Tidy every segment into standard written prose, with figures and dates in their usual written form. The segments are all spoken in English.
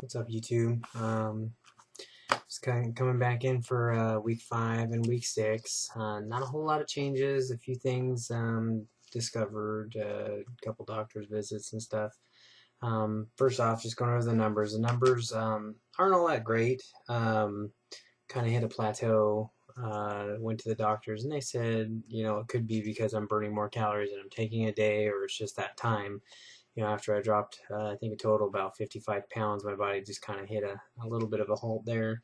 What's up, YouTube? Just kind of coming back in for week 5 and week 6. Not a whole lot of changes. A few things discovered. A couple doctor's visits and stuff. First off, just going over the numbers. The numbers aren't all that great. Kind of hit a plateau. Went to the doctors and they said, it could be because I'm burning more calories than I'm taking a day, or it's just that time. After I dropped, I think a total about 55 pounds, my body just kind of hit a little bit of a halt there.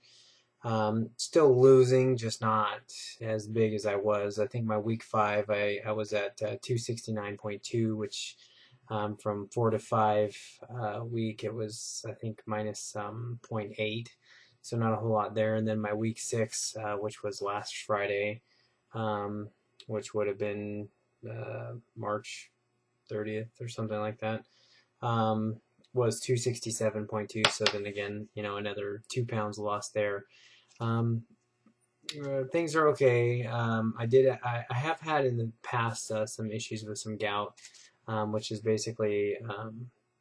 Still losing, just not as big as I was. I think my week 5, I was at 269.2, which from 4 to 5 week, it was, I think, minus 0.8. So not a whole lot there. And then my week 6, which was last Friday, which would have been March 30th or something like that, was 267.2. So then again, another 2 pounds lost there. Things are okay. I have had in the past some issues with some gout, which is basically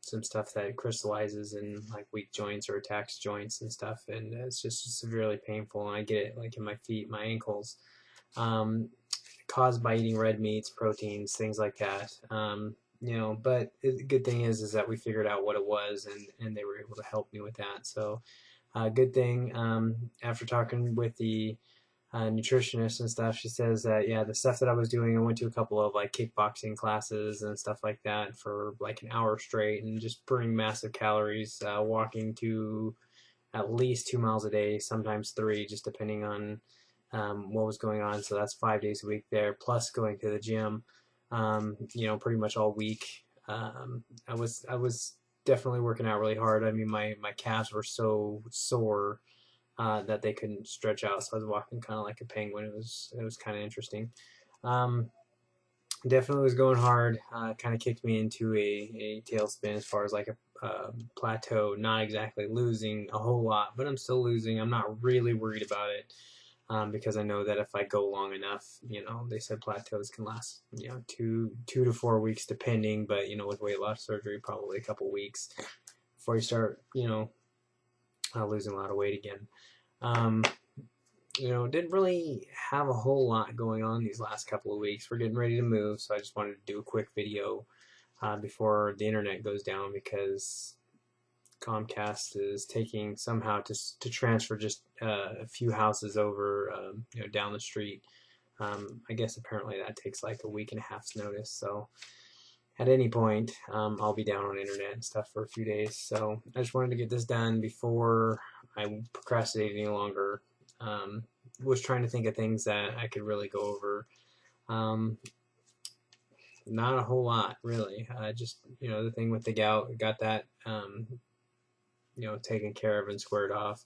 some stuff that crystallizes in like weak joints or attacks joints and stuff, and it's just severely painful. And I get it like in my feet, my ankles, caused by eating red meats, proteins, things like that. But the good thing is that we figured out what it was, and they were able to help me with that. So good thing. After talking with the nutritionist and stuff, she says that, yeah, the stuff that I was doing, I went to a couple of like kickboxing classes and stuff like that for like an hour straight and just burning massive calories, walking to at least 2 miles a day, sometimes 3, just depending on what was going on. So that's 5 days a week there, plus going to the gym, pretty much all week. I was definitely working out really hard. I mean, my calves were so sore that they couldn't stretch out, so I was walking kind of like a penguin. It was kind of interesting. Definitely was going hard. Kind of kicked me into a tailspin as far as like a plateau. Not exactly losing a whole lot, but I'm still losing. I'm not really worried about it. Because I know that if I go long enough, they said plateaus can last, 2 to 4 weeks depending, but, with weight loss surgery, probably a couple weeks before you start, losing a lot of weight again. Didn't really have a whole lot going on these last couple of weeks. We're getting ready to move, so I just wanted to do a quick video before the internet goes down, because Comcast is taking somehow to transfer just a few houses over, down the street. I guess apparently that takes like a week and a half's notice. So at any point, I'll be down on internet and stuff for a few days. So I just wanted to get this done before I procrastinate any longer. Was trying to think of things that I could really go over. Not a whole lot, really. Just, the thing with the gout, got that, taken care of and squared off.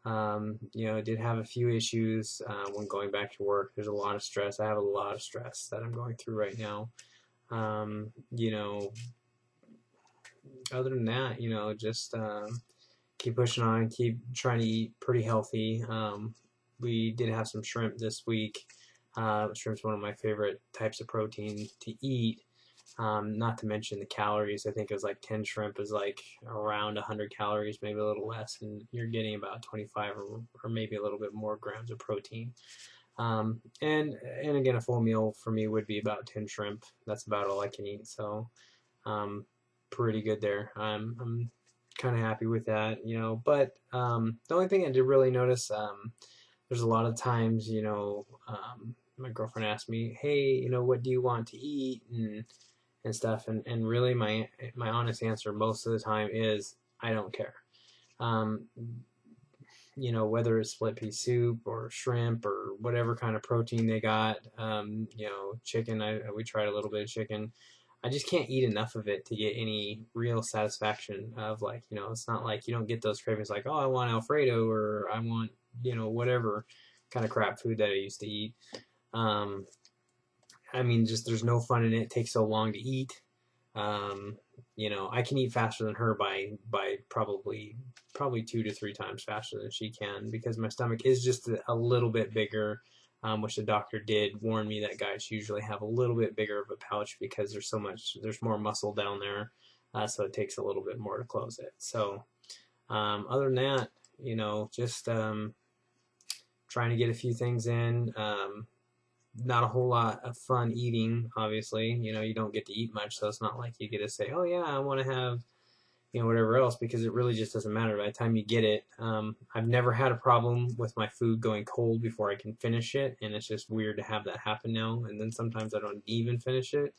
Did have a few issues when going back to work. There's a lot of stress. I have a lot of stress that I'm going through right now. Other than that, just keep pushing on, keep trying to eat pretty healthy. We did have some shrimp this week. Shrimp's one of my favorite types of protein to eat. Not to mention the calories. I think it was like 10 shrimp is like around 100 calories, maybe a little less, and you're getting about 25 or maybe a little bit more grams of protein. And again, a full meal for me would be about 10 shrimp. That's about all I can eat. So pretty good there. I'm kind of happy with that, but the only thing I did really notice, there's a lot of times, my girlfriend asked me, hey, what do you want to eat and stuff, and really my honest answer most of the time is I don't care. Whether it's split pea soup or shrimp or whatever kind of protein they got, chicken, we tried a little bit of chicken. I just can't eat enough of it to get any real satisfaction of, like, it's not like you don't get those cravings like, oh, I want Alfredo, or I want, whatever kind of crap food that I used to eat. I mean, just there's no fun in it. It takes so long to eat. I can eat faster than her by probably 2 to 3 times faster than she can, because my stomach is just a little bit bigger, which the doctor did warn me that guys usually have a little bit bigger of a pouch because there's more muscle down there, so it takes a little bit more to close it. So Other than that, just trying to get a few things in. Not a whole lot of fun eating, obviously. You don't get to eat much, so it's not like you get to say, oh yeah, I want to have, whatever else, because it really just doesn't matter by the time you get it. I've never had a problem with my food going cold before I can finish it, and it's just weird to have that happen now. And then sometimes I don't even finish it.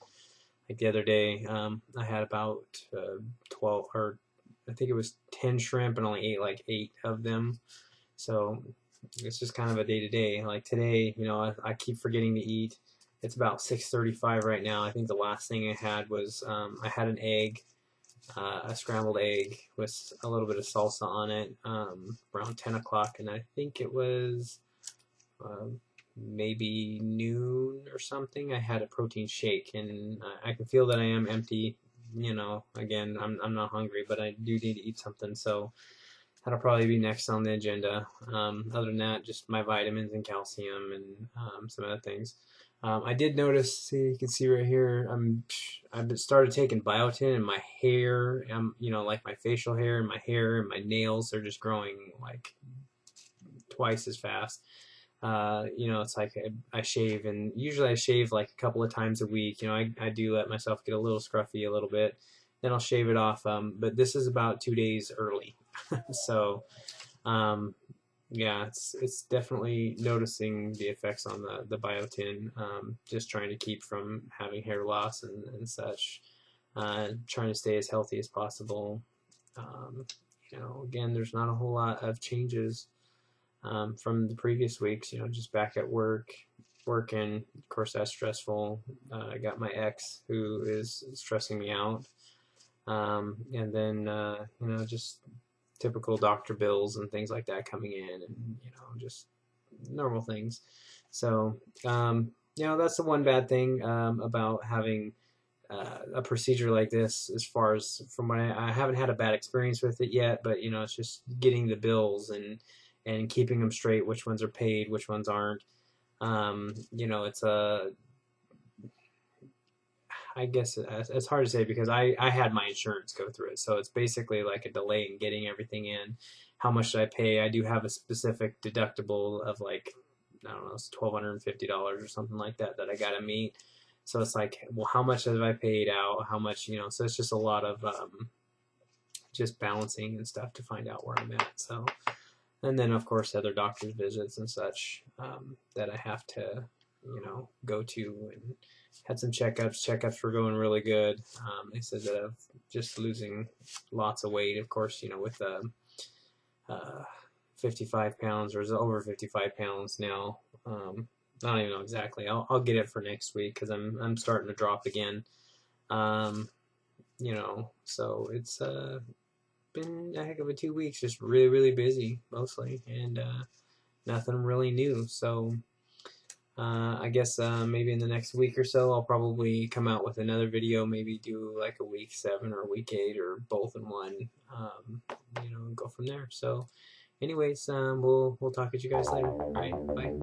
Like the other day, I had about 12, or I think it was 10 shrimp, and only ate like 8 of them. So it's just kind of a day to day. Like today, I keep forgetting to eat. It's about 6:35 right now. I think the last thing I had was I had an egg, a scrambled egg with a little bit of salsa on it, around 10 o'clock, and I think it was maybe noon or something. I had a protein shake, and I can feel that I am empty. Again, I'm not hungry, but I do need to eat something, so that'll probably be next on the agenda. Other than that, just my vitamins and calcium and some other things. I did notice, see, you can see right here, I've started taking biotin, and my hair, like my facial hair and my nails are just growing like twice as fast. It's like I shave, and usually I shave like a couple of times a week. I do let myself get a little scruffy a little bit, then I'll shave it off. But this is about 2 days early. So, yeah, it's definitely noticing the effects on the biotin. Just trying to keep from having hair loss and such. Trying to stay as healthy as possible. Again, there's not a whole lot of changes from the previous weeks. Just back at working. Of course, that's stressful. I got my ex who is stressing me out. And then, just typical doctor bills and things like that coming in, and, just normal things. So, that's the one bad thing about having a procedure like this, as far as from what I haven't had a bad experience with it yet, but, it's just getting the bills and keeping them straight, which ones are paid, which ones aren't. It's I guess it's hard to say, because I had my insurance go through it, so it's basically like a delay in getting everything in. How much did I pay? I do have a specific deductible of like, I don't know, it's $1,250 or something like that I gotta meet. So it's like, well, how much have I paid out? How much, so it's just a lot of just balancing and stuff to find out where I'm at. So, and then of course other doctor's visits and such that I have to, go to, and had some checkups. Checkups were going really good. They said that I'm just losing lots of weight. Of course, with 55 pounds, or is it over 55 pounds now? I don't even know exactly. I'll get it for next week, because I'm starting to drop again. So it's been a heck of a 2 weeks, just really, really busy mostly, and nothing really new. So I guess maybe in the next week or so, I'll probably come out with another video, maybe do like a week 7 or week 8, or both in one, and go from there. So anyways, we'll talk to you guys later. All right, bye.